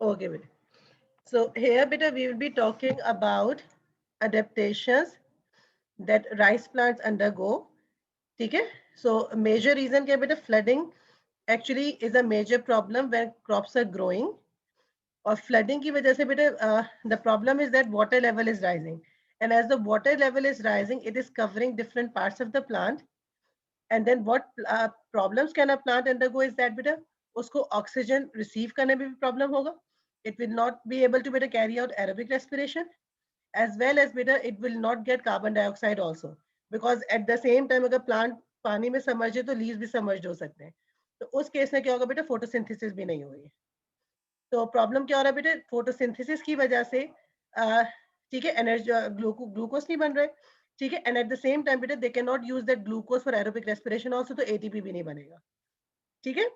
Okay, beta. So here, beta, we will be talking about adaptations that rice plants undergo. Okay. So a major reason क्या बेटा flooding actually is a major problem when crops are growing. और flooding की वजह से बेटा the problem is that water level is rising, and as the water level is rising, it is covering different parts of the plant. And then what problems can a plant undergo is that बेटा उसको oxygen receive करने में भी problem होगा. It will not be able to better carry out aerobic respiration, as well as better it will not get carbon dioxide also, because at the same time अगर plant पानी में submerge है तो leaves भी submerged हो सकते हैं. तो उस केस में क्या होगा बेटा, photosynthesis भी नहीं होगी. तो प्रॉब्लम क्या हो रहा है बेटे, फोटोसिंथेसिस की वजह से ठीक है एनर्जी ग्लूकोज नहीं बन रहे. ठीक है, and at the same time बेटे they can not use that glucose for aerobic respiration also, तो एटीपी भी नहीं बनेगा. ठीक है.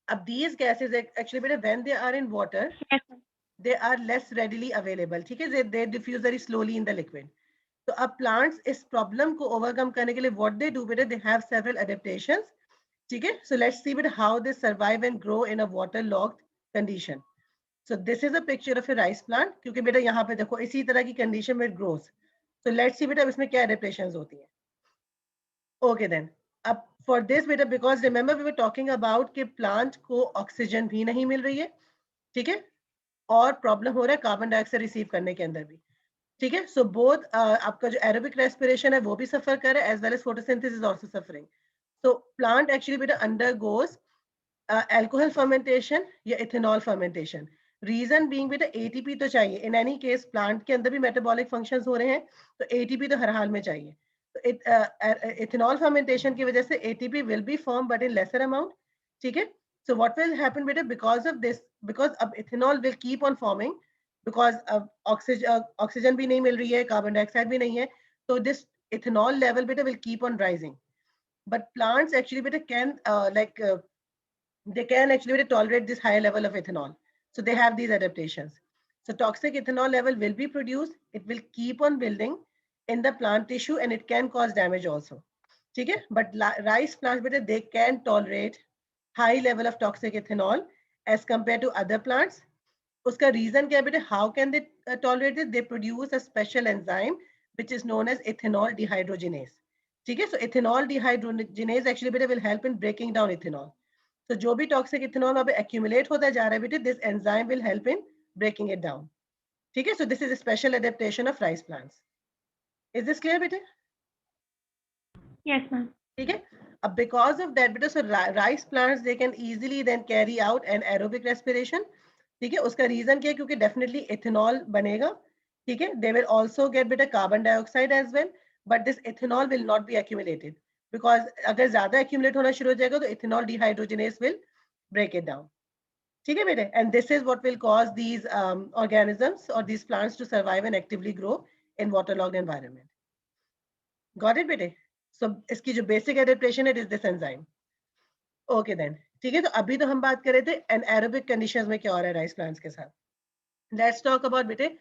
अब these gases actually बेटे when they are in water Yes, ma'am. they are less readily available. ठीक है, they diffuse very slowly in the liquid. तो अब plants इस प्रॉब्लम को ओवरकम करने के लिए what they do बेटे, they have several adaptations. ठीक है, so let's see बेटे how they survive and grow in a waterlogged condition. So this is a picture of a rice plant, क्योंकि बेटा यहाँ पे देखो इसी तरह की कंडीशन में ग्रोथ. So let's see बेटा इसमें क्या adaptations होती हैं. Okay then. अब for this बेटा, because remember we were talking about कि plant को ऑक्सीजन भी नहीं मिल रही है. ठीक है, और प्रॉब्लम हो रहा है कार्बन डाइऑक्साइड रिसीव करने के अंदर भी. ठीक है, सो बोथ आपका जो एरोबिक रेस्पिरेशन है वो भी सफर कर रहा है, as well as photosynthesis also suffering. So plant actually बेटा अंडरगोज अल्कोहल फर्मेंटेशन या इथेनॉल फर्मेंटेशन. रीजन बीइंग बेटा एटीपी तो चाहिए इन एनी केस, प्लांट के अंदर भी मेटाबॉलिक फंक्शंस हो रहे हैं, तो एटीपी तो हर हाल में चाहिए. तो इथेनॉल फर्मेंटेशन की वजह से ATP will be form but in lesser amount. ठीक है, so what will happen बेटा because of this, because अब ethanol will keep on forming, because अब ऑक्सीजन भी नहीं मिल रही है, कार्बन डाइऑक्साइड भी नहीं है, तो this ethanol level बेटा will keep on rising. But plants actually बेटा can they can actually tolerate this higher level of ethanol. So they have these adaptations. So toxic ethanol level will be produced. It will keep on building in the plant tissue and it can cause damage also. Okay? But rice plants, they can tolerate high level of toxic ethanol as compared to other plants. Uska reason kya hai, how can they tolerate it? They produce a special enzyme which is known as ethanol dehydrogenase. Okay? So ethanol dehydrogenase actually will help in breaking down ethanol. तो जो भी toxic ethanol वहां पे accumulate होता जा रहा है बेटे, this enzyme will help in breaking it down. ठीक है, so this is special adaptation of rice plants. Is this clear बेटे? Yes, ma'am. ठीक है. अब बिकॉज ऑफ दैट बेटे, so rice plants they can easily then carry out an aerobic respiration. ठीक है, उसका रीजन क्या है, क्योंकि डेफिनेटली इथेनॉल बनेगा. ठीक है, दे विल ऑल्सो गेट बेटा carbon dioxide as well, but this ethanol will not be accumulated, because अगर ज्यादा एक्यूमुलेट होना शुरू हो जाएगा तो ethanol dehydrogenase will break it down. ठीक है बेटे, and this is what will cause these organisms or these plants to survive and actively grow in waterlogged environment. Got it बेटे? So इसकी जो basic adaptation है, it is this enzyme. Okay then. ठीक है, तो अभी तो हम बात कर रहे थे anaerobic conditions में क्या हो रहा है राइस प्लांट्स के साथ. Let's talk about बेटे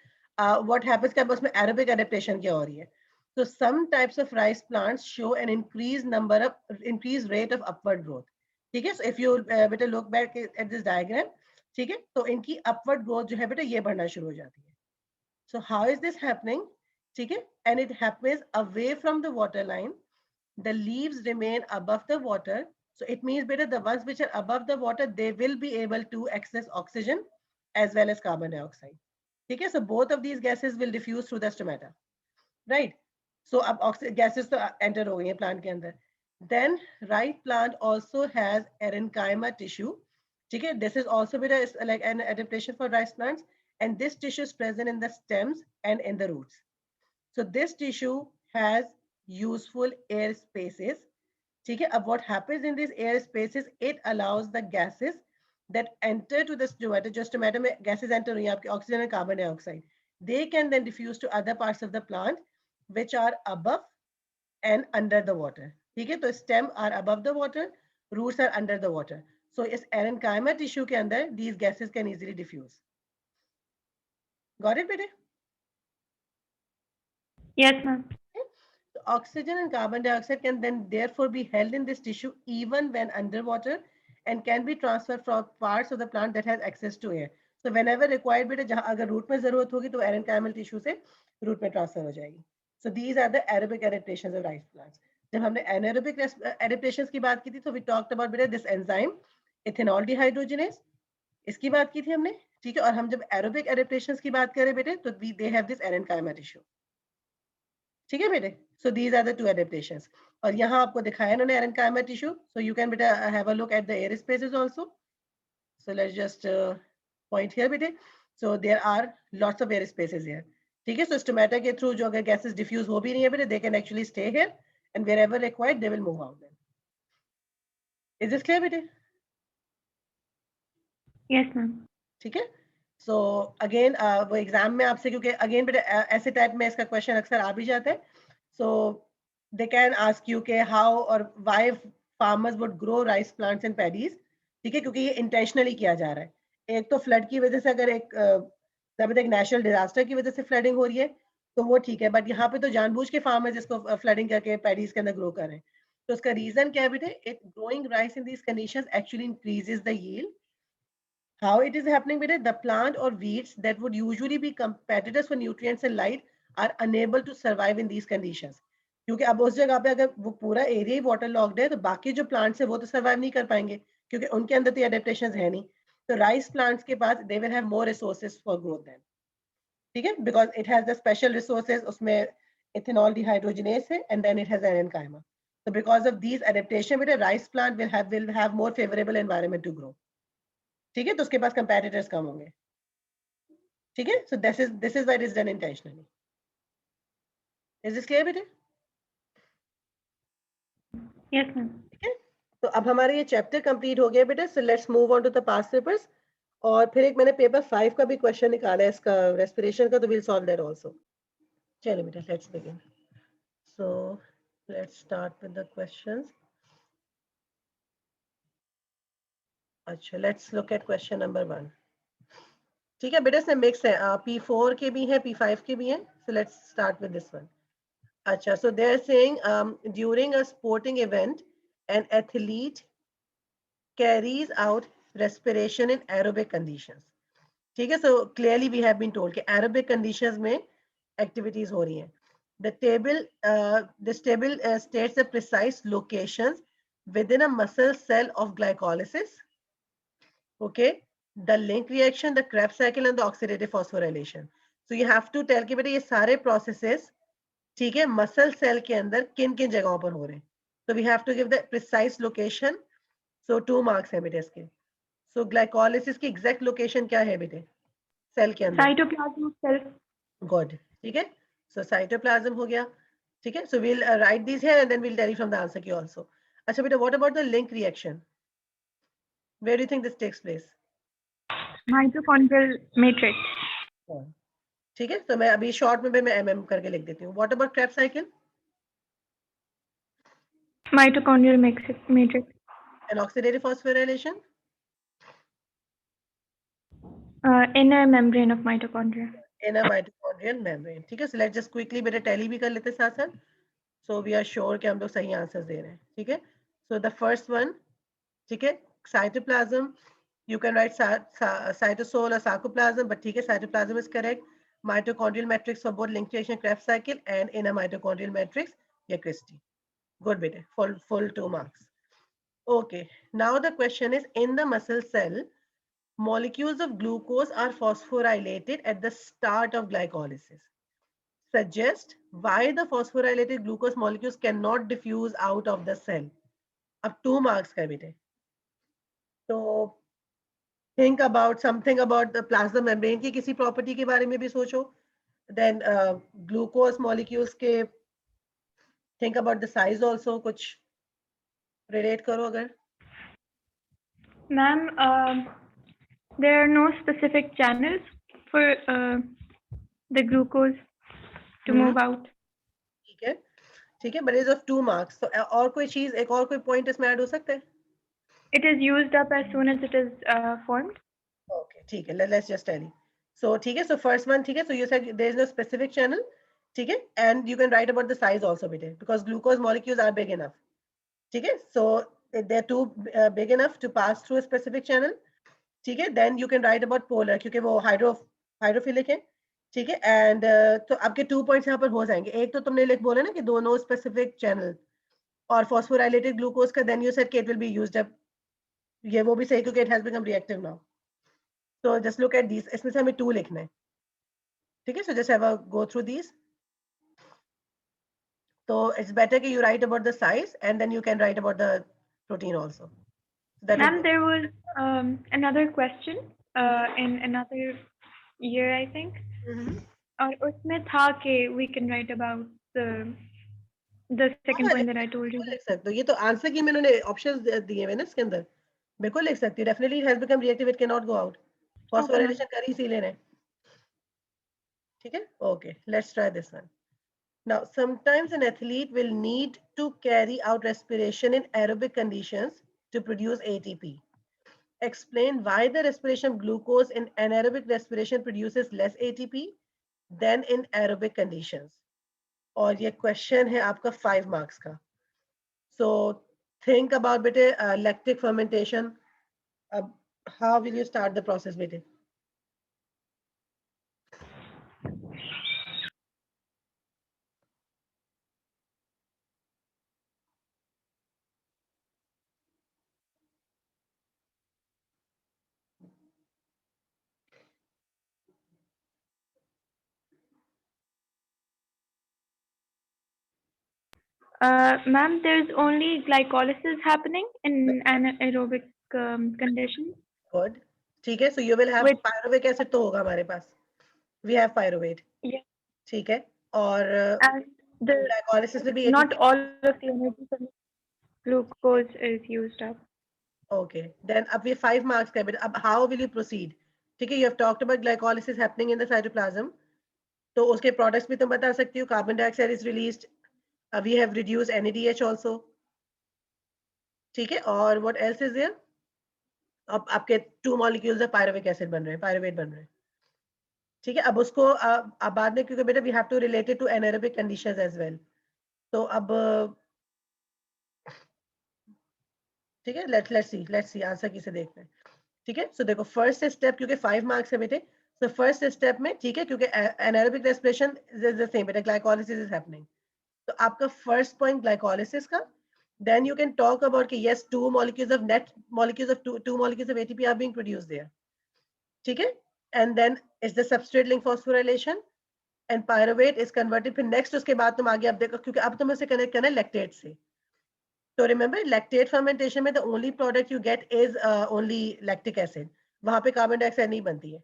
what happens कि उसमें aerobic adaptation क्या हो रही है. So some types of rice plants show an increased rate of upward growth. ठीक है, so if you बेटे look back at this diagram, ठीक है, तो इनकी upward growth जो है बेटे ये बढ़ना शुरू हो जाती है. So how is this happening? ठीक है, and it happens away from the water line. The leaves remain above the water. So it means better the ones which are above the water, they will be able to access oxygen as well as carbon dioxide. Okay, so both of these gases will diffuse through the stomata, right? So अब gases तो enter हो गई हैं plant के अंदर. Then right plant also has parenchyma tissue. Okay, this is also like an adaptation for rice plants, and this tissue is present in the stems and in the roots. So this tissue has useful air spaces. ठीक है, अब what happens in these air spaces, it allows the gases that enter to the stomata, जो stomata में gases enter हुई हैं आपके oxygen and carbon dioxide, they can then diffuse to other parts of the plant which are above and under the water. ठीक है, तो stem are above the water, roots are under the water. So इस parenchyma tissue के अंदर these gases can easily diffuse. Got it बेटे? Yes, ma'am. So oxygen and carbon dioxide can then therefore be held in this tissue even when underwater and can be transferred from parts of the plant that has access to air. So whenever required बेटा जहाँ अगर root में जरूरत होगी तो एरेनकाइमल tissue से root में transfer हो जाएगी. So these are the aerobic adaptations of rice plants. जब हमने anaerobic adaptations की बात की थी, so we talked about बेटा this enzyme ethanol dehydrogenase, इसकी बात की थी हमने, ठीक है. और हम जब aerobic adaptations की बात करें बेटे तो they have this erenchyma tissue, ठीक है बेटे. So these are the two adaptations. और यहाँ आपको दिखाया इन्होंने erenchyma tissue, so you can बेटा have a look at the air spaces also. So let's just point here बेटे. So there are lots of air spaces here. ठीक है. So stomata के through जो अगर gases diffuse हो भी नहीं है बेटे, they can actually stay here and wherever required they will move out then. Is this clear बेटे? Yes, ma'am. ठीक है. So again वो एग्जाम में आपसे क्योंकि again बेटे ऐसे टाइप में इसका क्वेश्चन अक्सर आ भी जाता है. So they can ask you के how or why farmers would grow rice plants and paddies. ठीक है, क्योंकि ये इंटेंशनली किया जा रहा है. एक तो फ्लड की वजह से अगर एक नेशनल डिजास्टर की वजह से फ्लडिंग हो रही है तो वो ठीक है, बट यहाँ पे तो जानबूझ के फार्मर्स इसको फ्लडिंग करके पैडीज के अंदर ग्रो कर रहे हैं. तो उसका रीजन क्या है बेटे? It growing rice in these conditions actually increases the yield. How it is happening बेटे? The plant or weeds that would usually be competitors for nutrients and light are unable to survive in these conditions. क्योंकि अब उस जगह पे अगर वो पूरा area ही water locked है तो बाकी जो प्लांट्स है वो तो सर्वाइव नहीं कर पाएंगे क्योंकि उनके अंदर तो एडेप्टेशन है नहीं. तो राइस प्लांट्स के पास they will have more resources for growth then, ठीक है, because it has the special resources. उसमें इथेनॉल डिहाइड्रोजिनेस है and then it has aerenchyma. So because of these adaptation बेटे rice plant will have more favorable environment to grow. ठीक है, तो उसके पास competitors कम होंगे. ठीक है. So this is why it is done intentionally. Is this clear बेटे? Yes, ma'am. ठीक है. तो अब हमारा ये चैप्टर कंप्लीट हो गया बेटे. So let's move on to the past papers. और फिर एक मैंने पेपर 5 का भी क्वेश्चन निकाला है इसका रेस्पिरेशन का, तो विल सॉल्व दैट आल्सो. चलिए बेटा let's begin. So let's start with the questions. अच्छा, let's look at question number 1. ठीक है बेटा, इसमें मिक्स है, P4 के भी हैं, P5 के भी हैं. सो let's start with this one. अच्छा, so they are saying during a sporting event an athlete carries out respiration in aerobic conditions. ठीक है. So clearly we have been told कि aerobic conditions में activities हो रही हैं. This table states the precise locations within a muscle cell of glycolysis. Okay, the link reaction, the Krebs cycle and the oxidative phosphorylation. So you have to tell कि बेटा ये सारे processes, ठीक है, मसल सेल के अंदर किन किन जगहों पर हो रहे हैं. So we have to give the precise location. So 2 marks है बेटे इसके. So glycolysis की exact location क्या है बेटे सेल के अंदर? Cytoplasm cell. Good. ठीक है. So cytoplasm हो गया. ठीक है. So we'll write these here and then we'll tell you from the answer key also. अच्छा बेटा, what about the link reaction? Where do you think this takes place? Mitochondrial matrix. ठीक है. तो मैं अभी शॉर्ट में भी मैं MM करके लिख देती हूँ. What about Krebs cycle? Mitochondrial matrix. And oxidative phosphorylation? Inner membrane of mitochondria. Inner mitochondrial membrane. ठीक है. So let's just quickly बेटा टैली भी कर लेते हैं साथ साथ. So we are sure कि हम लोग सही आंसर्स दे रहे हैं. ठीक है. So the first one, ठीक है, cytoplasm. You can write cytosol or sarcoplasm, but ठीक है, cytoplasm is correct. Mitochondrial matrix for both link reaction Krebs cycle and inner mitochondrial matrix, yeah, Christie. Good बेटे, full 2 marks. Okay. Now the question is, in the muscle cell, molecules of glucose are phosphorylated at the start of glycolysis. Suggest why the phosphorylated glucose molecules cannot diffuse out of the cell. अब 2 marks का बेटे. तो think about something about the plasma membrane की किसी property के बारे में भी सोचो. Then glucose molecules के think about the size also, कुछ relate करो अगर. Ma'am, there are no specific channels for the glucose to move out. ठीक है. ठीक है, but it is of 2 marks. So और कोई चीज, एक और कोई point इसमें add हो सकता है? It is used up as soon as it is formed. Okay, ठीक है. Let's just tell you. So ठीक है. So first one, ठीक है. So you said there is no specific channel. ठीक है. And you can write about the size also बेटे, because glucose molecules are big enough. ठीक है. So they're too big enough to pass through a specific channel. ठीक है, then you can write about polar, क्योंकि वो hydrophilic है, ठीक है। एंड तो आपके 2 पॉइंट्स यहाँ पर हो जाएंगे। एक तो तुमने लिख बोला ना कि दोनों स्पेसिफिक चैनल, और फॉस्फोराइलेटेड ग्लूकोज का देन यू सेड कि it will be used up, ये वो भी सही क्योंकि it has become reactive now. तो जस्ट लुक एट दिस, इसमें से हमें 2 लिखना है, ठीक है। So just have a go through this. तो इट्स बेटर कि you write about the size and then you can write about the protein also. That would Ma'am, be. there was another question in another year, I think. और उसमें था कि we can write about the second हाँ, point that I told you. बिल्कुल लिख सकते हो। ये तो आंसर की मैंने ऑप्शंस दिए हुए ना इसके अंदर, बिल्कुल लिख सकती है। Definitely it has become reactive, it can not go out, Okay, ma'am. Phosphorylation कर ही इसीलिए रहे, ठीक है। Okay, let's try this one. Now, sometimes an athlete will need to carry out respiration in aerobic conditions to produce ATP. Explain why the respiration of glucose in anaerobic respiration produces less ATP than in aerobic conditions. और ये question है आपका 5 marks का। So think about बेटे lactic fermentation. अब how will you start the process बेटे? Ma'am, there's only glycolysis happening in anaerobic condition. Good. ठीक है, so you will have With pyruvic acid तो होगा हमारे पास, we have pyruvate, yeah, ठीक है। और and the glycolysis में भी not ATP। all of the energy from glucose is used up. Okay, then अब ये 5 marks का है बेटा। अब how will you proceed? ठीक है, you have talked about glycolysis happening in the cytoplasm, तो उसके products भी तुम बता सकती हो। Carbon dioxide is released, we have reduced NADH also, ठीक है। और what else is there? अब आपके 2 molecules of pyruvic acid बन रहे हैं, pyruvate बन रहे हैं, ठीक है। अब उसको अब बाद में, क्योंकि बेटा we have to relate it to anaerobic conditions as well, तो अब ठीक है, let's see आंसर किसे देखना है, ठीक है। सो देखो फर्स्ट स्टेप, क्योंकि 5 मार्क्स है बेटे, सो फर्स्ट स्टेप में, ठीक है, क्योंकि anaerobic respiration is the same बेटा, ग्लाइकोलिसिस इज हैपनिंग। तो आपका फर्स्ट पॉइंट ग्लाइकोलिसिस का, then you can talk about कि yes, 2 molecules of net molecules of 2 molecules of ATP are being produced there, ठीक है। and then is the substrate link phosphorylation and pyruvate is converted। फिर next उसके बाद तुम आगे अब देखो, क्योंकि अब तुम इसे कनेक्ट करना है लैक्टेट से। तो रिमेंबर लैक्टेट फर्मेंटेशन में the only product you get is only lactic acid, वहां पे कार्बन डाइऑक्साइड नहीं बनती है,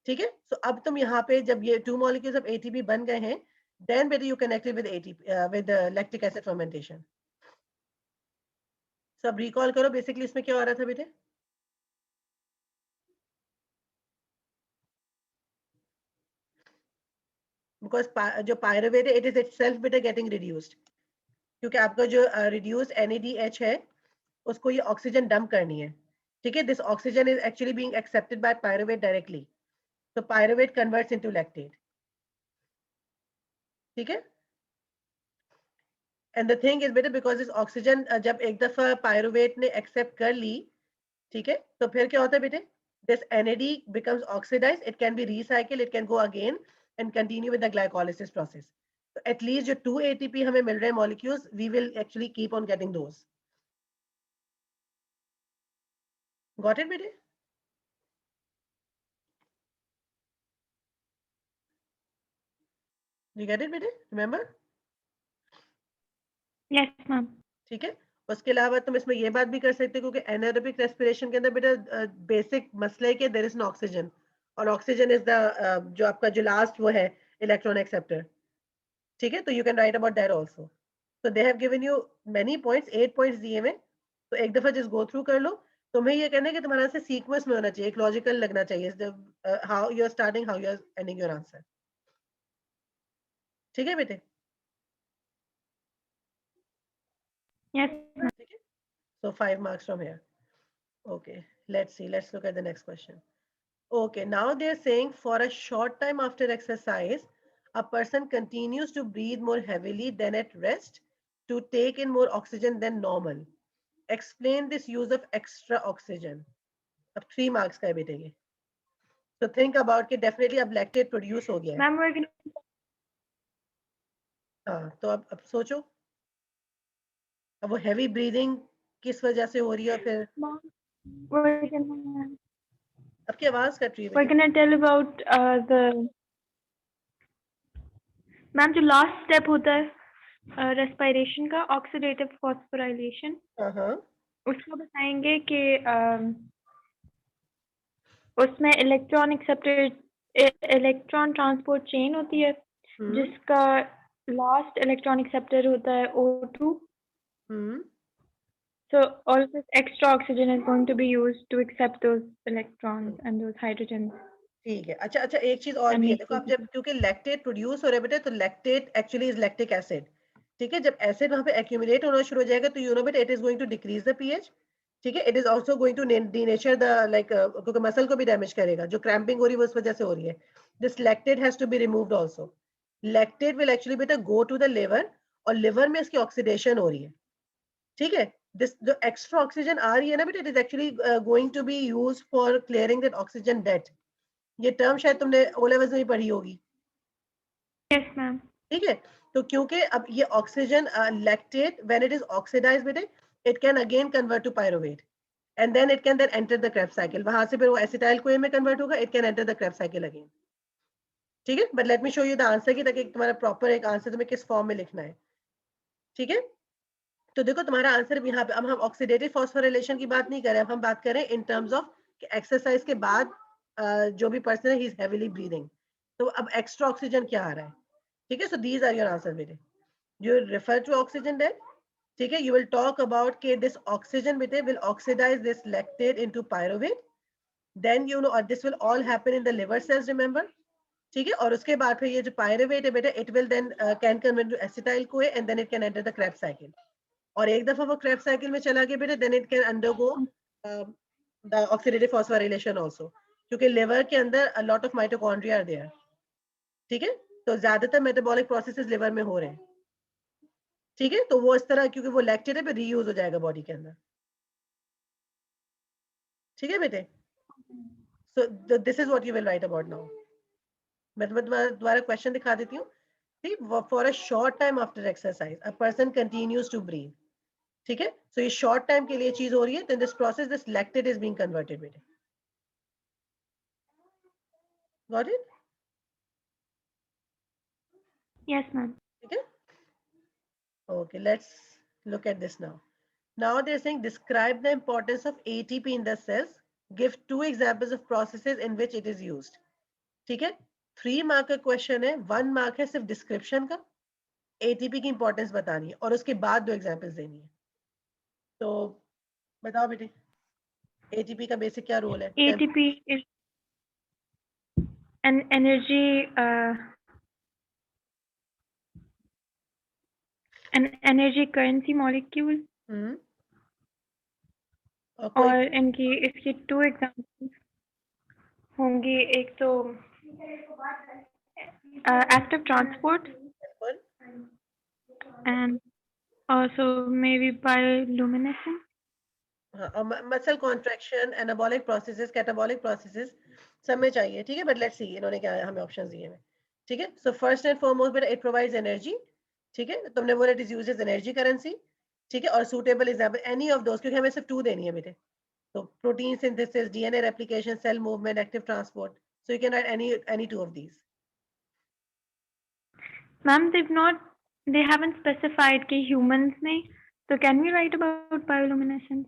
ठीक है। सो अब तुम यहाँ पे जब ये 2 molecules of ATP बन गए हैं, then better you connect it with ATP with the lactic acid fermentation. So अब recall करो बेसिकली इसमें क्या हो रहा था बेटे? Because जो pyruvate है, it is itself बेटे getting reduced, क्योंकि आपका जो reduced NADH है, उसको ये ऑक्सीजन डंप करनी है, ठीक है। This oxygen is actually being accepted by pyruvate directly. So pyruvate converts into lactate, ठीक है। And the thing is बेटा, because this oxygen जब एक दफा pyruvate ने accept कर ली, ठीक है, तो फिर क्या होता है बेटे? This NAD becomes oxidized, it can be recycled, it can go again and continue with the glycolysis process. So at least जो 2 ATP हमें मिल रहे हैं molecules, we will actually keep on getting those. Got it बेटे? You get it बेटे? Remember? Yes, ma'am. ठीक है। उसके अलावा तुम इसमें ये बात भी कर सकते हो, क्योंकि एनारोबिक रेस्पिरेशन के अंदर बेटा बेसिक मसला है कि देयर इज नो ऑक्सीजन, और ऑक्सीजन इज द जो आपका जो लास्ट वो है इलेक्ट्रॉन एक्सेप्टर, ठीक है। तो you can write about that also. तो they have given you many points, 8 points दिए हुए, तो एक दफा जस्ट गो थ्रू कर लो। तुम्हें ये कहना है कि तुम्हारा आंसर सीक्वेंस में होना चाहिए, एक लॉजिकल लगना चाहिए, how you are starting, how you are ending your answer, ठीक है बेटे? Yes, ma'am. ठीक है। So 5 marks from here. Okay, let's see, let's look at the next question. Okay, now they're saying for a short time after exercise, a person continues to breathe more heavily than at rest to take in more oxygen than normal. Explain this use of extra oxygen. अब 3 marks का है बेटे ये। तो think about कि definitely अब lactate produce हो गया है। मैम we're gonna हाँ, तो अब सोचो, अब वो हैवी ब्रीदिंग किस वजह से हो रही है, फिर Mom, we're gonna आपकी आवाज कट रही है we're बेटे। gonna tell about the ma'am जो लास्ट स्टेप होता है रेस्पिरेशन का ऑक्सीडेटिव फॉस्फोराइलेशन, हाँ हाँ उसका बताएंगे कि उसमें इलेक्ट्रॉन ट्रांसपोर्ट चेन होती है जिसका लास्ट इलेक्ट्रॉन एक्सेप्टर होता है O2. So all of this extra oxygen is going to be used to accept those electrons and those hydrogens. ठीक है। अच्छा अच्छा, एक चीज और And भी है, make देखो आप those- जब, क्योंकि लैक्टेट प्रोड्यूस हो रहा है बेटे, तो lactate actually is lactic acid. ठीक है, जब एसिड वहां पे एक्यूमुलेट होना शुरू हो जाएगा तो यू नो बेटा it is going to decrease the pH. ठीक है, it is also going to denature the like, क्योंकि मसल को भी डैमेज करेगा, जो क्रैम्पिंग हो रही है वो उस वजह से हो रही है। This lactate has to be removed also. Lactate will actually बेटा गो टू द लिवर, और लिवर में इसकी ऑक्सीडेशन हो रही है। ठीक है, दिस जो एक्स्ट्रा ऑक्सीजन आ रही है ना बेटा, it is actually going to be used for clearing that oxygen debt. ये टर्म शायद तुमने ओ लेवल्स में भी पढ़ी होगी। Yes, ma'am. ठीक है, तो क्योंकि अब ये oxygen lactate when it is oxidised बेटे, it can again convert to pyruvate, and then it can then enter the Krebs cycle. वहां से फिर वो एसिटाइल कोए में कन्वर्ट होगा, it can enter the Krebs cycle again. ठीक है, but let me show you the answer key, ताकि तुम्हारा प्रॉपर एक आंसर तुम्हें किस फॉर्म में लिखना है। ठीक है, तो देखो तुम्हारा आंसर यहाँ पे, अब हम ऑक्सीडेटिव फॉस्फोराइलेशन की बात नहीं कर रहे हैं, अब हम बात कर रहे हैं इन टर्म्स ऑफ एक्सरसाइज के बाद जो भी पर्सन है ही इज हेवीली ब्रीदिंग, तो अब एक्स्ट्रा ऑक्सीजन क्या आ रहा है। ठीक है, so these are your answer बेटे, you refer to oxygen then. ठीक है, you will talk about कि this oxygen बेटे will oxidize this lactate into pyruvate, then you know, or this will all happen in the liver cells, remember. ठीक है, और उसके बाद फिर ये जो pyruvate है बेटे, it will then can convert to acetyl CoA and then it can enter the Krebs cycle. और एक दफा वो Krebs cycle में चला गया बेटे, then it can undergo the oxidative phosphorylation also, क्योंकि liver के अंदर a lot of mitochondria are there. ठीक है, तो ज्यादातर metabolic processes liver में हो रहे हैं। ठीक है, तो वो इस तरह, क्योंकि वो लैक्टेट है, पे रीयूज हो जाएगा बॉडी के अंदर। ठीक है बेटे, so this is what you will write about now. मैं तुम्हारा क्वेश्चन दिखा देती हूँ। ठीक, for a short time after exercise a person continues to breathe. ठीक है, सो ये शॉर्ट टाइम के लिए चीज हो रही है, then this process, this lactate is being converted बेटे। Got it? Yes, ma'am. ठीक है, okay, let's look at this now. Now they're saying describe the importance of ATP in the cells, give 2 examples of processes in which it is used. ठीक है, 3 mark का question है, 1 mark है सिर्फ description का, ATP की importance बतानी है और उसके बाद 2 एग्जांपल्स देनी है। तो बताओ बेटे, एटीपी का बेसिक क्या रोल है? ATP is an energy currency molecule. और इनकी इसकी 2 एग्जांपल्स होंगी, एक तो active transport and also maybe bioluminescence. Muscle contraction, anabolic processes, catabolic processes सब में चाहिए। ठीक है, बट लेट्स सी इन्होंने क्या हमें ऑप्शंस दिए हैं। ठीक है, सो फर्स्ट एंड फॉरमोस्ट बेटा इट प्रोवाइड्स एनर्जी। ठीक है, तुमने बोला it is used as energy currency. ठीक है, और suitable example any of those, क्योंकि हमें सिर्फ 2 देनी है बेटे। तो protein synthesis, DNA replication, cell movement, active transport, so you can write any 2 of these. Ma'am, they haven't specified कि humans में, so can we write about bioluminescence?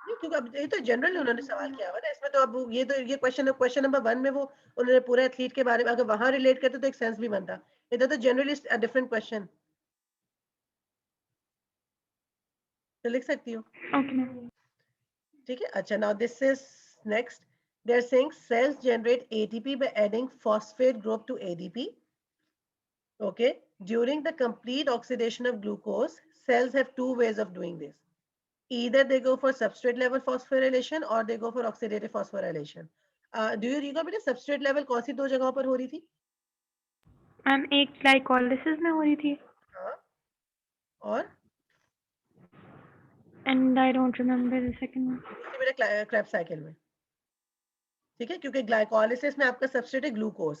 नहीं, क्योंकि अब ये तो जनरल उन्होंने सवाल किया हुआ ना इसमें, तो अब ये तो ये क्वेश्चन नंबर 1 में वो उन्होंने पूरे एथलीट के बारे में, अगर वहां रिलेट करते तो एक सेंस भी बनता। इधर तो जनरली अ डिफरेंट क्वेश्चन, तो लिख सकती हो। Okay, ma'am. ठीक है, अच्छा, now this is next, they are saying cells generate ATP by adding phosphate group to ADP. Okay, during the complete oxidation of glucose, cells have 2 ways of doing this. Either they go for substrate level phosphorylation or they go for oxidative phosphorylation. Do you recall बेटा substrate level कौन सी 2 जगहों पर हो रही थी? Ma'am एक glycolysis में हो रही थी हाँ, और and I don't remember the second one. दूसरी बेटा क्रेब्स साइकिल में, ठीक है, क्योंकि ग्लाइकोलिसिस में आपका सबस्ट्रेट है ग्लूकोज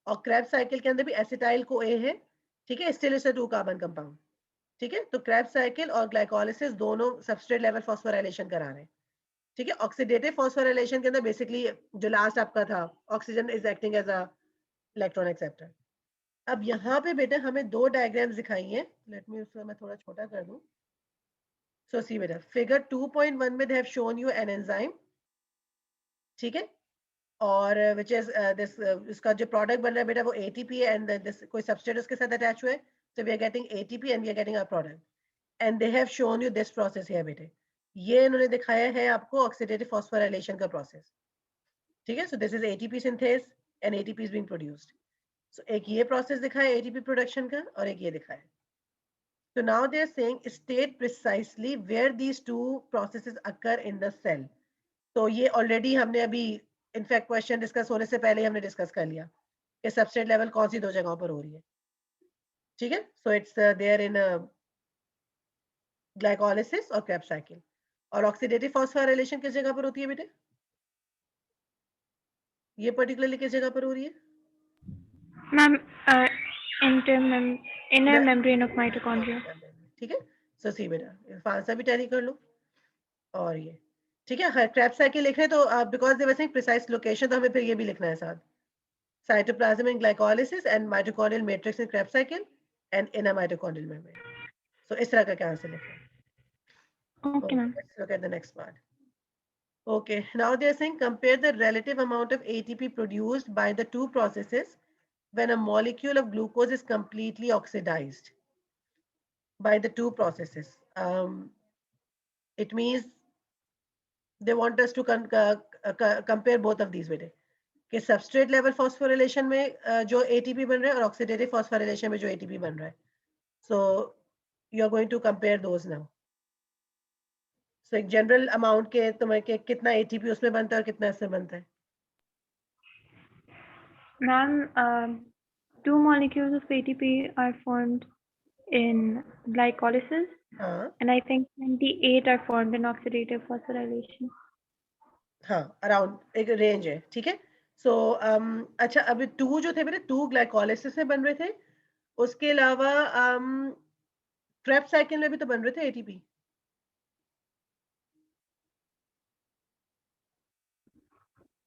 और क्रेब्स साइकिल के अंदर भी एसिटाइल को ए है, ठीक है, still it's a 2 carbon compound, ठीक है। तो क्रेब्स साइकिल और ग्लाइकोलिसिस दोनों सबस्ट्रेट लेवल फॉस्फोराइलेशन करा रहे हैं, ठीक है। ऑक्सीडेटिव फॉस्फोराइलेशन के अंदर बेसिकली जो लास्ट आपका था, oxygen is acting as a electron acceptor. अब यहाँ पे बेटा हमें 2 डायग्राम्स दिखाई हैं, लेट मी उसको मैं थोड़ा छोटा कर दूं। सो सी बेटा फिगर 2.1 में दे have shown you an enzyme, ठीक है, और विच इज दिस, इसका जो प्रोडक्ट बन रहा है बेटा वो एटीपी है एंड दिस कोई सबस्ट्रेट उसके साथ अटैच हुआ है, so we are getting ATP and we are getting a product and they have shown you this process here बेटे, ये इन्होंने दिखाया है आपको ऑक्सीडेटिव फॉस्फोराइलेशन का प्रोसेस, ठीक है। So this is ATP synthase and ATP is being produced. So एक ये प्रोसेस दिखा है एटीपी प्रोडक्शन का और एक ये दिखा है। So now they are saying state precisely where these two processes occur in the cell. तो ये already हमने अभी इनफैक्ट क्वेश्चन डिस्कस होने से पहले ही हमने डिस्कस कर लिया कि सबस्ट्रेट लेवल कौन सी 2 जगहों पर हो रही है, ठीक है। So it's there in glycolysis और क्रेब्स साइकिल। और ऑक्सीडेटिव फॉस्फोराइलेशन किस जगह पर होती है बेटे, ये पर्टिकुलरली किस जगह पर हो रही है ma'am? inner membrane of mitochondria, ठीक है। सो सी बेटा आंसर भी टैली कर लो और ये, ठीक है। क्रेब्स साइकिल लिख रहे हैं तो because they were saying precise location, तो हमें फिर ये भी लिखना है साथ, cytoplasm in glycolysis and mitochondrial matrix in Krebs cycle and inner mitochondrial membrane. So इस तरह का क्या आंसर लिखना है? okay ma'am. Let's look at the next part. Okay, now they are saying compare the relative amount of ATP produced by the two processes when a molecule of glucose is completely oxidized by the two processes. It means they want us to compare both of these with it. कि substrate level phosphorylation में जो ATP बन रहा है और oxidative phosphorylation में जो ATP बन रहा है, so you are going to compare those now. So एक जनरल अमाउंट के तुम्हें के कितना एटीपी उसमें बनता है और कितना इसमें बनता है? Ma'am, 2 molecules of ATP are formed in glycolysis, and I think 28 are formed in oxidative phosphorylation. हाँ, अराउंड एक रेंज है, ठीक है। सो अच्छा, अभी 2 जो थे मेरे 2 ग्लाइकोलिसिस में बन रहे थे, उसके अलावा क्रेब्स साइकिल में भी तो बन रहे थे ATP.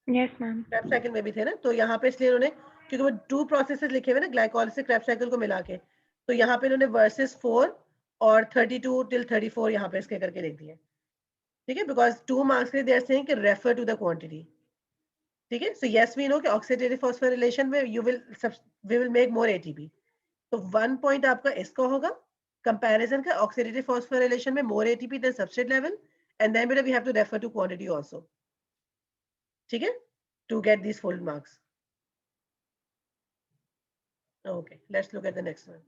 Yes ma'am. Krebs cycle में भी थे ना, तो यहाँ पे इसलिए उन्होंने, क्योंकि वो 2 प्रोसेसेस लिखे हुए ना ग्लाइकोलिसिस क्रेब्स साइकिल को मिला के, तो यहाँ पे इन्होंने वर्सेस 4 और 32 till 34 यहाँ पे इसके करके लिख दिए, ठीक है, बिकॉज 2 मार्क्स के लिए दे आर सेइंग कि रेफर टू द क्वांटिटी, ठीक है। सो यस वी नो कि ऑक्सीडेटिव फॉस्फोराइलेशन में we will make more ATP, तो 1 पॉइंट आपका इसका होगा कंपैरिजन का, ऑक्सीडेटिव फॉस्फोराइलेशन में more ATP than substrate level, and then we have to refer to quantity also, ठीक है, to get this full marks. Okay, let's look at the next one.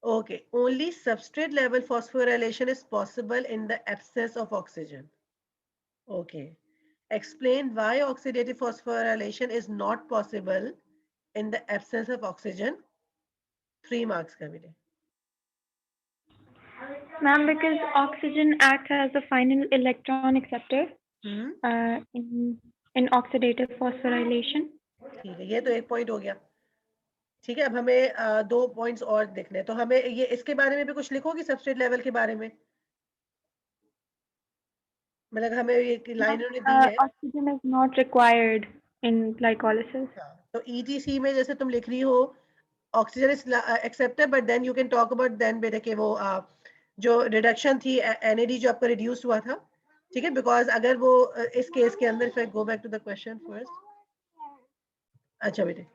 Okay, only substrate level phosphorylation is possible in the absence of oxygen. Okay, explain why oxidative phosphorylation is not possible in the absence of oxygen. 3 marks ka bhi. Ma'am, because oxygen acts as a final electron acceptor in oxidative phosphorylation. ठीक है, ये तो एक point हो गया, ठीक है। अब हमें 2 पॉइंट्स और देखने, तो हमें ये इसके बारे में भी कुछ लिखोगी सबस्ट्रेट लेवल के बारे में, मतलब हमें ये लाइन उन्होंने दी है, Oxygen is not required in glycolysis. तो ETC में जैसे तुम लिख रही हो oxygen is accepted, but then you can talk about then बेटे के वो जो रिडक्शन थी NAD जो आपका रिड्यूस हुआ था, ठीक है, बिकॉज अगर वो इस केस के अंदर, फिर go back to the question first. अच्छा बेटे,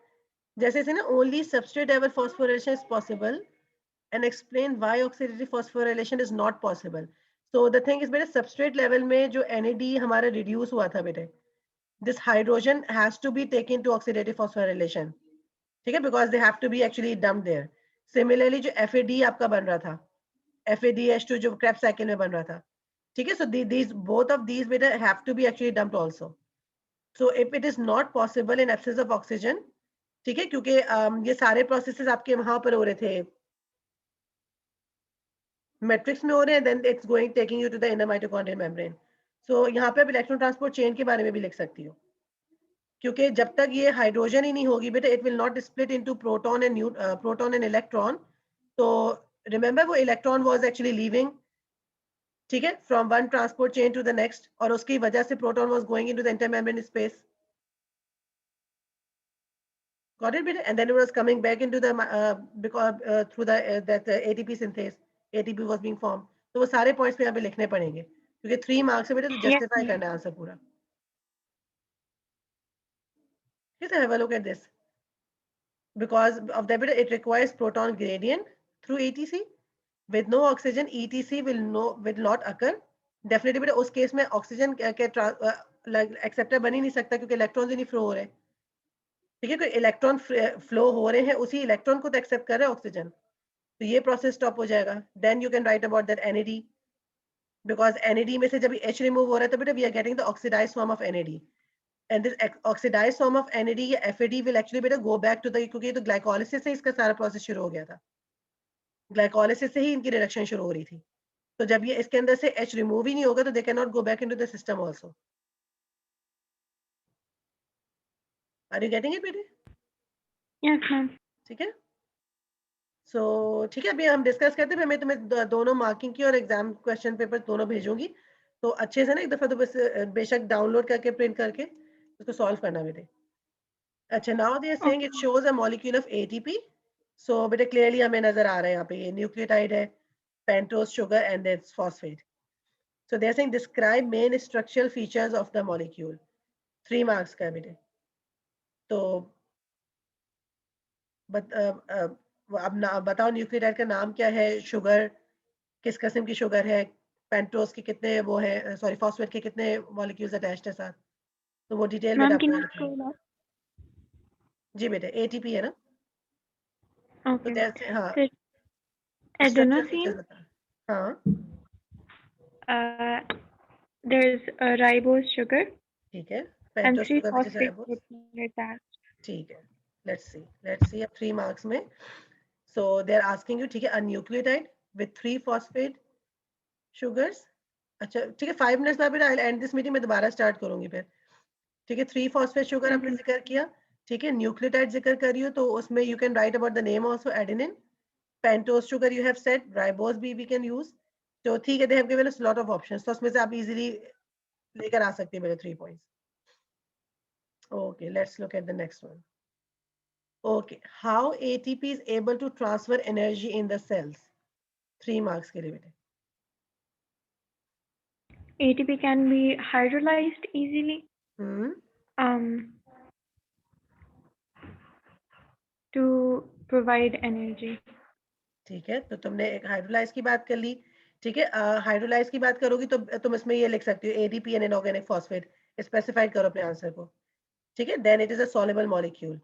जैसे से ना only substrate level phosphorylation is possible and explain why oxidative phosphorylation is not possible. So the thing is बेटे सबस्ट्रेट लेवल में जो NAD हमारा रिड्यूस हुआ था बेटे, this hydrogen has to be taken to oxidative phosphorylation, ठीक है, because they have to be actually dumped there. Similarly जो FAD आपका बन रहा था, FADH2 जो Krebs cycle में बन रहा था, ठीक है, so these both of these beta have to be actually dumped also. So if it is not possible in absence of oxygen, ठीक है, क्योंकि ये सारे processes आपके वहां पर हो रहे थे, मैट्रिक्स में हो रहे हैं, then it's going taking you to the inner mitochondrial membrane. सो यहाँ पे आप इलेक्ट्रॉन ट्रांसपोर्ट चेन के बारे में भी लिख सकती हो, क्योंकि जब तक ये हाइड्रोजन ही नहीं होगी बेटा, it will not split into proton and electron. तो रिमेंबर वो इलेक्ट्रॉन वाज एक्चुअली लीविंग, ठीक है, from one transport chain to the next, और उसकी वजह से proton was going into the intermembrane space. Got it, and then it was coming back into the because through the that ATP synthase, ATP was being formed. तो वो सारे points पे यहाँ पे लिखने पड़ेंगे, क्योंकि 3 मार्क्स है बेटा, तो Yes, जस्टिफाई ma'am. करना है आंसर पूरा. Just have a look at this. Because of that, it requires proton gradient through ETC. With no oxygen, ETC will not occur. Definitely बेटा उस केस में ऑक्सीजन के एक्सेप्टर बन ही नहीं सकता, क्योंकि इलेक्ट्रॉन्स ही नहीं फ्लो हो रहे. ठीक है, कोई इलेक्ट्रॉन फ्लो हो रहे हैं, उसी इलेक्ट्रॉन को तो एक्सेप्ट कर रहा है ऑक्सीजन, तो ये प्रोसेस स्टॉप हो जाएगा. Then you can write about that NAD, because NAD में से जब H रिमूव हो रहा है तो बेटा we are getting the oxidized form of NAD, and this oxidized form of NAD या FAD विल एक्चुअली बेटा गो बैक टू द, क्योंकि तो ग्लाइकोलिसिस से इसका सारा प्रोसेस शुरू हो गया था, ग्लाइकोलिसिस से ही इनकी रिडक्शन शुरू हो रही थी. तो जब ये इसके अंदर से H रिमूव ही नहीं होगा तो they can not go back into the system also. Are you getting it बेटे? Yes, ma'am. ठीक है. सो ठीक है, अभी हम डिस्कस करते हैं. मैं तुम्हें दोनों मार्किंग की और एग्जाम क्वेश्चन पेपर दोनों भेजूंगी, तो अच्छे से ना एक दफा तो बस बेशक डाउनलोड करके प्रिंट करके उसको सॉल्व करना बेटे. अच्छा, now they are saying it shows a molecule of ATP. So बेटे क्लियरली हमें नजर आ रहा है यहाँ पे, ये न्यूक्लियोटाइड है, pentose sugar and its phosphate. So they are saying describe main structural features of the molecule. 3 marks का है बेटे. तो अब ना बताओ न्यूक्लियोटाइड का नाम क्या है, शुगर किस किस्म की शुगर है, पेंटोज के कितने वो है, सॉरी फॉस्फेट के कितने मॉलिक्यूल्स अटैच्ड है साथ, तो वो डिटेल में Ma'am, आपको can यहाँ you लिखनी है. scroll up? जी बेटे ATP है ना, तो Okay. दैट्स हाँ, So स्ट्रक्चर adenosine, फीचर्स बता. हाँ there's a ribose sugar ठीक है, and pentose 3 sugar which is phosphate ribose. groups are attached. ठीक है, लेट्स सी अब 3 मार्क्स में. So they are asking you, ठीक है, अ न्यूक्लियोटाइड विद 3 फॉस्फेट शुगर्स. अच्छा ठीक है, 5 मिनट्स बाद बेटा आई एंड दिस मीटिंग में दोबारा स्टार्ट करूंगी फिर. ठीक है, 3 फॉस्फेट शुगर आपने Okay. जिक्र किया. ठीक है, न्यूक्लियोटाइड जिक्र करी हो तो उसमें you can write about the name also, adenine. Pentose sugar you have said, ribose भी वी कैन यूज. तो ठीक है, they have given us lot of options, तो उसमें से आप इजीली लेकर आ सकते हैं मेरे 3 points. Okay, let's look at the next one. Okay, how ATP is able to transfer energy in the cells. 3 marks के लिए बेटे. ATP can be hydrolyzed easily hmm um, to provide energy. ठीक है, तो तुमने एक हाइड्रोलाइज की बात कर ली. ठीक है, हाइड्रोलाइज की बात करोगी तो तुम इसमें ये लिख सकती हो ADP an inorganic phosphate, specified करो अपने आंसर को. ठीक है, then it is a soluble molecule.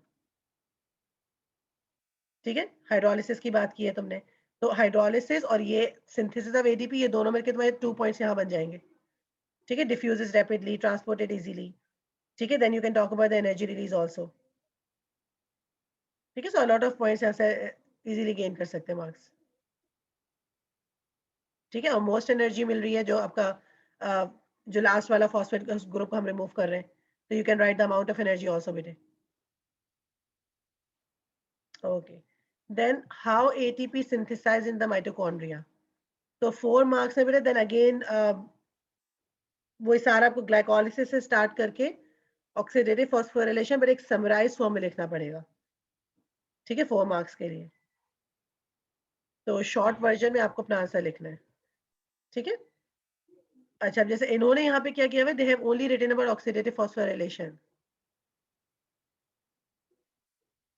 ठीक है, हाइड्रोलिसिस की बात की है तुमने, तो हाइड्रोलिसिस और ये सिंथेसिस ऑफ ADP, ये दोनों मिलकर तुम्हारे 2 पॉइंट्स यहाँ बन जाएंगे. ठीक है, डिफ्यूजेस रैपिडली, ट्रांसपोर्टेड इजीली. ठीक है, then you can talk about the energy release also. ठीक है, सो लॉट ऑफ पॉइंट्स यहाँ से इजीली गेन कर सकते हैं मार्क्स. ठीक है, और मोस्ट एनर्जी मिल रही है जो आपका जो लास्ट वाला फॉस्फेट ग्रुप हम रिमूव कर रहे हैं, तो you can write the amount of energy also बेटे. Okay, then how ATP synthesise in the mitochondria. तो 4 मार्क्स है बेटे. देन अगेन वो सारा आपको ग्लाइकोलिसिस से स्टार्ट करके ऑक्सीडेटिव फॉस्फोरिलेशन पर एक समराइज फॉर्म में लिखना पड़ेगा. ठीक है, 4 मार्क्स के लिए. तो शॉर्ट वर्जन में आपको अपना आंसर लिखना है. ठीक है. अच्छा, अब जैसे इन्होंने यहाँ पे क्या किया है, they have only written about oxidative phosphorylation.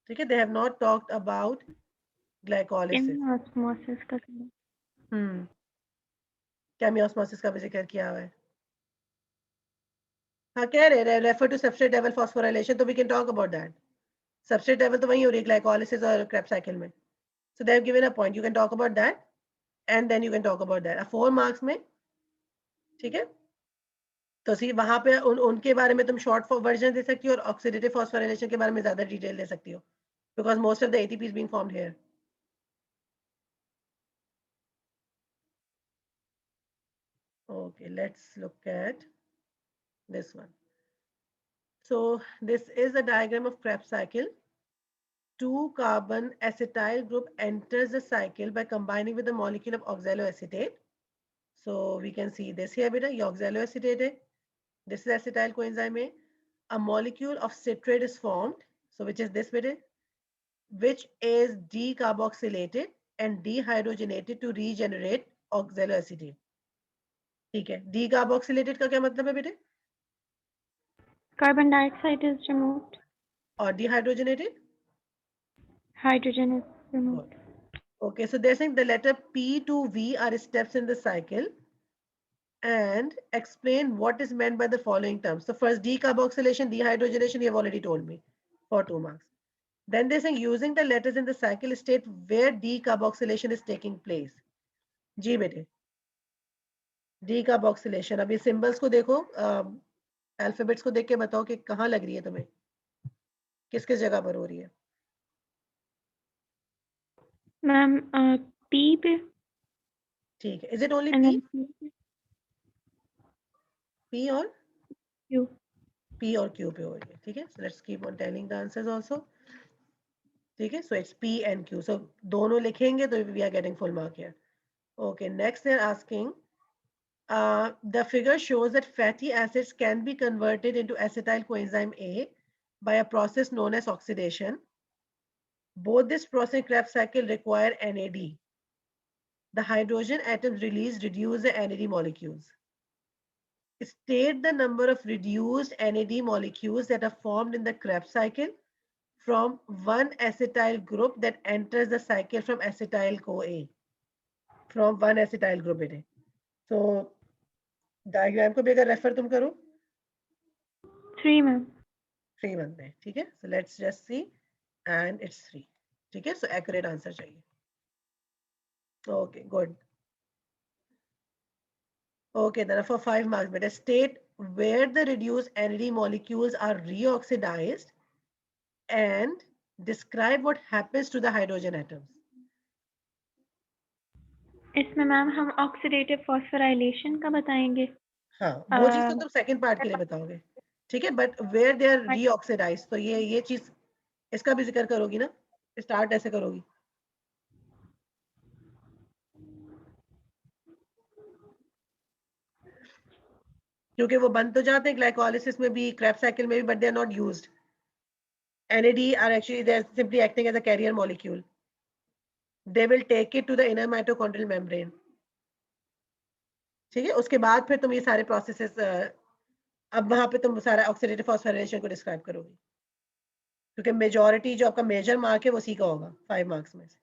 ठीक है, they have not talked about glycolysis. Chemiosmosis का केमियोस्मोसिस का भी जिक्र किया हुआ है. हाँ, कह रहे refer to substrate level phosphorylation, तो we can talk about that. Substrate level तो वही हो रही है ग्लाइकोलिसिस और क्रेब्स साइकिल में. So they have given a point, you can talk about that and then you can talk about that 4 marks में. ठीक है, तो सी वहां पे उनके बारे में तुम शॉर्ट वर्जन दे सकती हो और ऑक्सीडेटिव फॉस्फोराइलेशन के बारे में ज्यादा डिटेल दे सकती हो, because most of the ATP is being formed here. Okay, let's look at this one. So this is a diagram of Krebs cycle. 2-carbon acetyl group enters the cycle by combining with the molecule of oxaloacetate. So we can see this here, beta, ये oxaloacetate है. This is acetyl coenzyme A. A molecule of citrate is formed, so which is this beta, which is decarboxylated and dehydrogenated to regenerate oxaloacetate. ठीक है, decarboxylated का क्या मतलब है बेटे? Carbon dioxide is removed. और dehydrogenated? Hydrogen is removed. Okay, so they're saying the letter P to V are steps in the cycle, and explain what is meant by the following terms. So first, decarboxylation, dehydrogenation, you have already told me, for 2 marks. Then they're saying using the letters in the cycle state where decarboxylation is taking place. जी बेटे, decarboxylation. अब ये symbols को देखो, alphabets को देख के बताओ कि कहाँ लग रही है तुम्हें, किस किस जगह पर हो रही है. Ma'am, P पे. ठीक है. Is it only And P? then P और Q. P और Q पे हो रही है. ठीक है. So let's keep on telling the answers also. ठीक है. So it's P and Q. So दोनों लिखेंगे तो we are getting full mark here. Okay. Next they're asking, the figure shows that fatty acids can be converted into acetyl coenzyme A by a process known as oxidation. Both this process and Krebs cycle require NAD. The hydrogen atoms released reduce the NAD molecules. State the number of reduced NAD molecules that are formed in the Krebs cycle from one acetyl group that enters the cycle from acetyl CoA. From one acetyl group it is. So diagram को भी अगर refer तुम करो. 3 ma'am. 3 बनते हैं. ठीक है. So let's just see, and it's 3. ठीक है. So accurate answer चाहिए. Okay, good. Okay, then for 5 marks, but state where the reduced NAD molecules are reoxidized and describe what happens to the hydrogen atoms. इसमें ma'am हम oxidative phosphorylation का बताएंगे. हाँ, वो चीज तो तुम सेकंड पार्ट के लिए बताओगे. ठीक है, बट वेयर दे आर रीऑक्सीडाइज्ड, तो ये चीज इसका भी जिक्र करोगी ना, स्टार्ट ऐसे करोगी. क्योंकि वो बन तो जाते हैं ग्लाइकोलाइसिस में भी, क्रेब्स साइकिल में भी, but they are not used. NAD are actually they are simply acting as a carrier molecule. They will take it to the inner mitochondrial membrane. ठीक है, उसके बाद फिर तुम ये सारे प्रोसेसेस, अब वहां पे तुम सारा ऑक्सीडेटिव फॉस्फोराइलेशन को डिस्क्राइब करोगी, क्योंकि मेजॉरिटी जो आपका मेजर मार्क है वो सी का होगा 5 मार्क्स में से.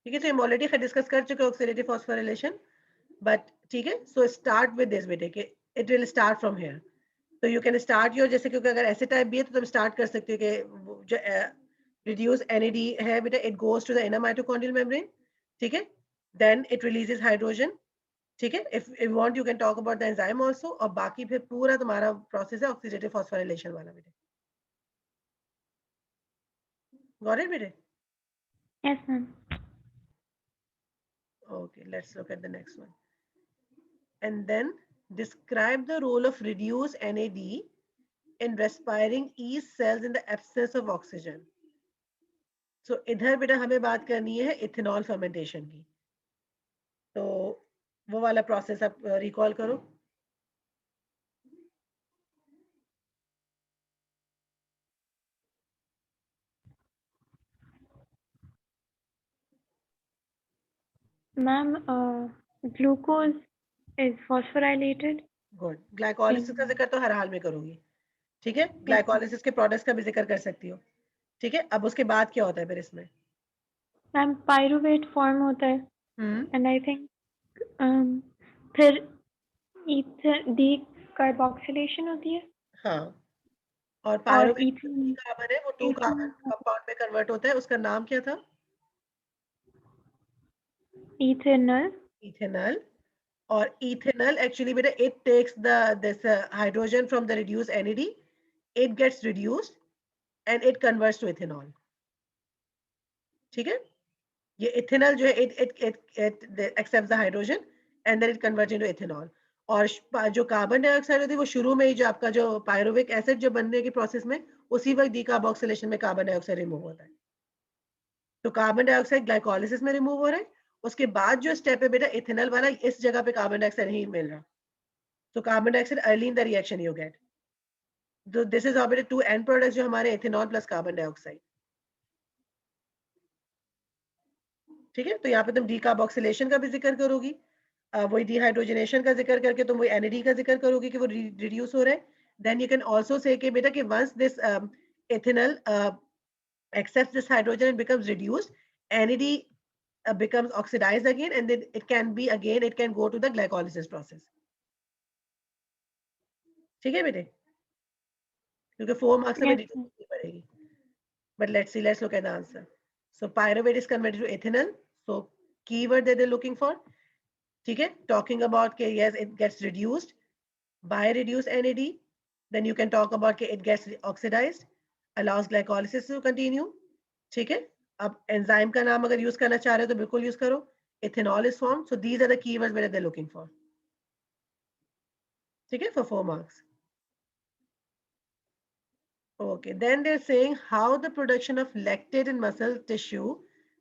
ठीक है, तो हम ऑलरेडी डिस्कस कर चुके हैं ऑक्सीडेटिव फॉस्फोराइलेशन, बट ठीक है. सो स्टार्ट विद दिस बेटे कि it will start from here. तो यू कैन स्टार्ट योर, जैसे क्योंकि अगर ऐसे टाइप भी है तो तुम स्टार्ट कर सकते हो कि जो रिड्यूस NAD है बेटा, it goes to the inner mitochondrial membrane. ठीक है, देन इट रिलीजेस हाइड्रोजन. ठीक है, if you want you can talk about the enzyme also, और बाकी फिर पूरा तुम्हारा प्रोसेस है ऑक्सीडेटिव फॉस्फोराइलेशन वाला बेटे. गॉट इट बेटे? Yes ma'am. Okay, let's look at the next one. And then describe the role of reduced NAD in respiring yeast cells in the absence of oxygen. So इधर बेटा हमें बात करनी है ethanol fermentation की. तो वो वाला प्रोसेस आप रिकॉल करो. Ma'am glucose is phosphorylated. Good. Glycolysis का जिक्र तो हर हाल में करोगी. ठीक है, ग्लाइकोलाइसिस के प्रोडक्ट्स का भी जिक्र कर सकती हो. ठीक है, अब उसके बाद क्या होता है फिर इसमें? मैम पायरुवेट फॉर्म होता है, एंड आई थिंक फिर डी कार्बोक्सिलेशन होती है. हाँ, और पायरुवेट कार्बन है वो 2 कार्बन कंपाउंड में कन्वर्ट होता है. उसका नाम क्या था? इथेनॉल. इथेनॉल. और इथेनॉल actually बेटा it takes this hydrogen from the reduced NAD, it gets reduced and it converts to ethanol. ठीक है, ये इथेनॉल जो है it accepts the hydrogen and then it converts into ethanol. और जो carbon dioxide होती है वो शुरू में ही जो आपका जो पायरुविक एसिड जो बनने की प्रोसेस में उसी वक्त डीकार्बोक्सिलेशन में कार्बन डाइऑक्साइड रिमूव होता है। तो कार्बन डाइऑक्साइड ग्लाइकोलिसिस में रिमूव हो रहा है, उसके बाद जो स्टेप है बेटा इथेनॉल वाला, इस जगह पे कार्बन डाइऑक्साइड नहीं मिल रहा, तो carbon dioxide early in the reaction you get. तो this is obviously two end products जो हमारे इथेनॉल प्लस कार्बन डाइऑक्साइड। ठीक है, तो यहाँ पे तुम डीकार्बोक्सिलेशन का भी जिक्र करोगी, वही डिहाइड्रोजनेशन का जिक्र करके तुम वही एनएडी का जिक्र करोगी कि वो रिड्यूस हो रहा है। Then you can also say कि बेटा कि once this ethanol accepts this hydrogen and becomes reduced, NAD becomes oxidized again, and then it can be again, it can go to the glycolysis process. ठीक है बेटे, क्योंकि 4 marks में detail नहीं पड़ेगी, but let's see, let's look at the answer. So pyruvate is converted to ethanol, so keyword that they're looking for, ठीक है, talking about कि yes it gets reduced by reduced NAD, then you can talk about कि it gets oxidized, allows glycolysis to continue, ठीक है। अब enzyme का नाम अगर यूज करना चाह रहे हो तो बिल्कुल यूज करो, ethanol is form, so these are the keywords that they are looking for, ठीक है, for 4 marks. Okay, then they're saying how the production of lactate in muscle tissue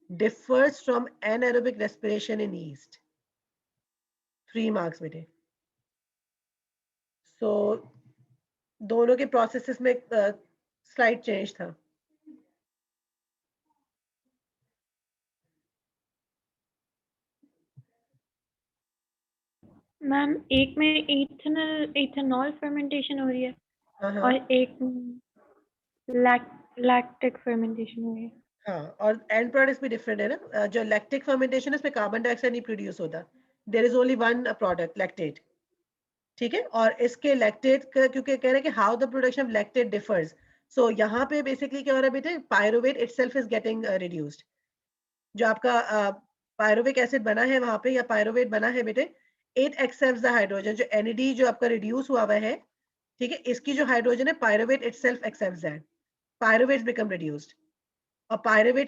differs from anaerobic respiration in yeast. 3 marks बेटे। So दोनों के processes में slide change था। Ma'am एक में ethanol fermentation हो रही है और एक लैक्टिक फर्मेंटेशन हो रही है। हाँ, और एंड प्रोडक्ट्स भी डिफरेंट है ना, जो लैक्टिक फर्मेंटेशन है उसमें कार्बन डाइऑक्साइड नहीं प्रोड्यूस होता, there is only one product lactate, ठीक है। और इसके लैक्टेट क्योंकि कह रहे हैं कि how the production of lactate differs, so यहाँ पे बेसिकली क्या हो रहा है बेटे, pyruvate itself is getting reduced. जो आपका पायरुविक एसिड बना है वहां पे या पायरुवेट बना है बेटे, इट एक्सेप्ट्स द हाइड्रोजन, जो NAD जो आपका रिड्यूस हुआ हुआ है, ठीक है, इसकी जो हाइड्रोजन है pyruvate itself accepts that, pyruvates become reduced, और पायरुवेट